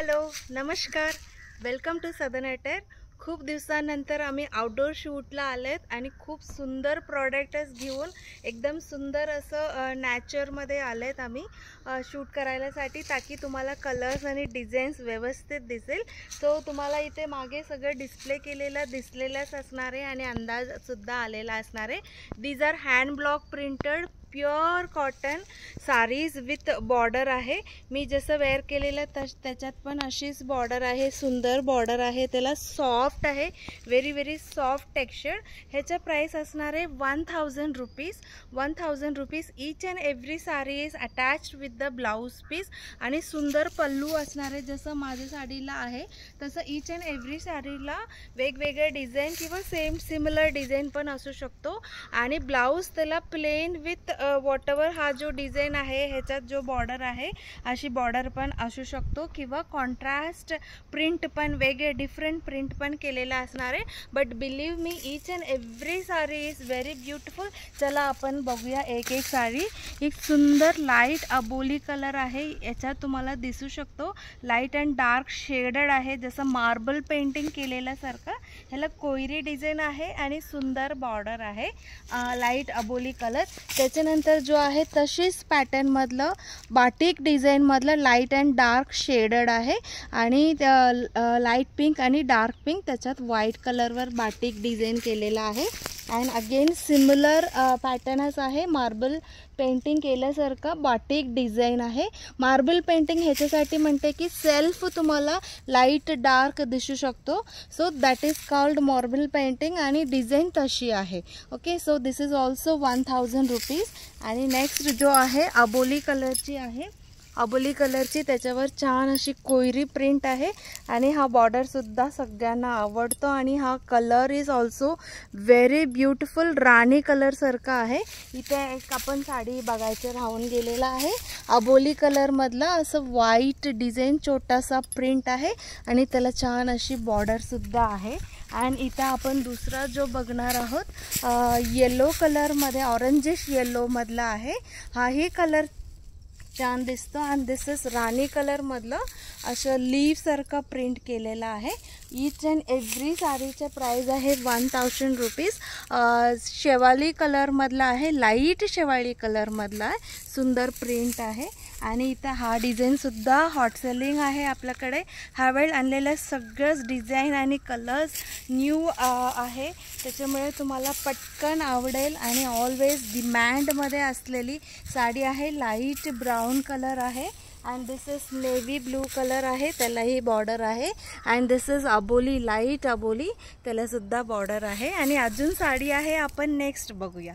Hello नमस्कार, welcome to southern अटेयर। खूप दिवसानंतर आम्ही आउटडोर शूटला आलेत आणि खूप सुंदर प्रोडक्ट्स घेऊन एकदम सुंदर असं नॅचरमध्ये आलेत आम्ही शूट करायलासाठी, ताकी तुम्हाला कलर्स आणि डिझाईन्स व्यवस्थित दिसेल। सो तुम्हाला इथे मागे सगळं डिस्प्ले केलेला दिसलेलाच असणार आहे आणि अंदाजसुद्धा आलेला असणार आहे। These are hand block printed pure cotton saris with border आहे। मी जसं वेअर केलेलं त्याच्यात पण अशीच बॉर्डर आहे, सुंदर बॉर्डर आहे, त्याला सॉफ्ट आहे, व्हेरी सॉफ्ट टेक्स्चर। ह्याचा प्राइस असणार आहे 1000 rupees. 1000 rupees each and every sari is attached with the blouse piece आणि सुंदर पल्लू असणार आहे। जसं माझ्या साडीला आहे तसं ईच अँड एव्हरी साडीला वेगवेगळे डिझाईन किंवा सिमिलर डिझाईन पण असू शकतो आणि ब्लाउज त्याला प्लेन विथ वॉटएवर हा जो डिझाईन आहे ह्याच्यात जो बॉर्डर आहे अशी बॉर्डर पण असू शकतो किंवा कॉन्ट्रास्ट प्रिंट पण वेगळे डिफरंट प्रिंट पण केलेला असणार आहे। But believe me each and every sari is very beautiful. चला आपण बघूया एक एक साडी। एक सुंदर लाईट अबोली कलर आहे, याच्यात तुम्हाला दिसू शकतो लाईट अँड डार्क शेडेड आहे, जसं मार्बल पेंटिंग केलेल्यासारखं। ह्याला कोयरी डिझाईन आहे आणि सुंदर बॉर्डर आहे, लाईट अबोली कलर। त्याच्यानंतर जो आहे तशीच पॅटर्न मधलं बाटिक डिझाईन मधलं लाईट अँड डार्क शेडेड आहे आणि लाईट पिंक आणि डार्क पिंक त्याच्यात व्हाईट कलरवर बाटिक डिझाईन केलेला आहे। अँड अगेन सिमिलर पॅटर्नच आहे, मार्बल पेंटिंग केल्यासारखं बाटिक डिझाईन आहे। मार्बल पेंटिंग ह्याच्यासाठी म्हणते की सेल्फ तुम्हाला लाईट डार्क दिसू शकतो, so that is called marble painting आणि डिझाईन तशी आहे। Okay, so this is also 1000 rupees. आणि नेक्स्ट जो आहे अबोली कलरची आहे, अबोली कलरची, त्याच्यावर छान अशी कोयरी प्रिंट आहे आणि हा बॉर्डर सुद्धा सगळ्यांना आवडतो आणि हा colour is also very beautiful, Rani colour सारखा आहे। इथे एक आपण साडी बघायचं राहून गेलेला आहे, अबोली कलर मधला असं व्हाईट डिझाईन छोटासा प्रिंट आहे आणि त्याला छान अशी बॉर्डर सुद्धा आहे। आणि इथं आपण दुसरा जो बघणार आहोत येलो कलरमध्ये, ऑरेंजिश येलो मधला आहे, हाही कलर छान दिसतो आणि दिस इज राणी कलर मधलं असं लीव सारखा प्रिंट केलेला आहे। ईच अँड एव्हरी साडीचे प्राइस आहे 1000 रुपीज। शेवाली कलर मधला आहे, लाईट शेवाळी कलर मधला आहे, सुंदर प्रिंट आहे आणि इथं हा डिझाईन सुद्धा हॉट सेलिंग आहे आपल्याकडे। ह्यावेळी आणलेलं सगळंच डिझाईन आणि कलर्स न्यू आहे, त्याच्यामुळे तुम्हाला पटकन आवडेल आणि ऑलवेज डिमांडमध्ये असलेली साडी आहे। लाईट ब्राऊन कलर आहे and this is navy blue colour आहे, त्यालाही बॉर्डर आहे। and this is Aboli, light अबोली, त्याला सुद्धा बॉर्डर आहे। आणि अजून साडी आहे, आपण नेक्स्ट बघूया।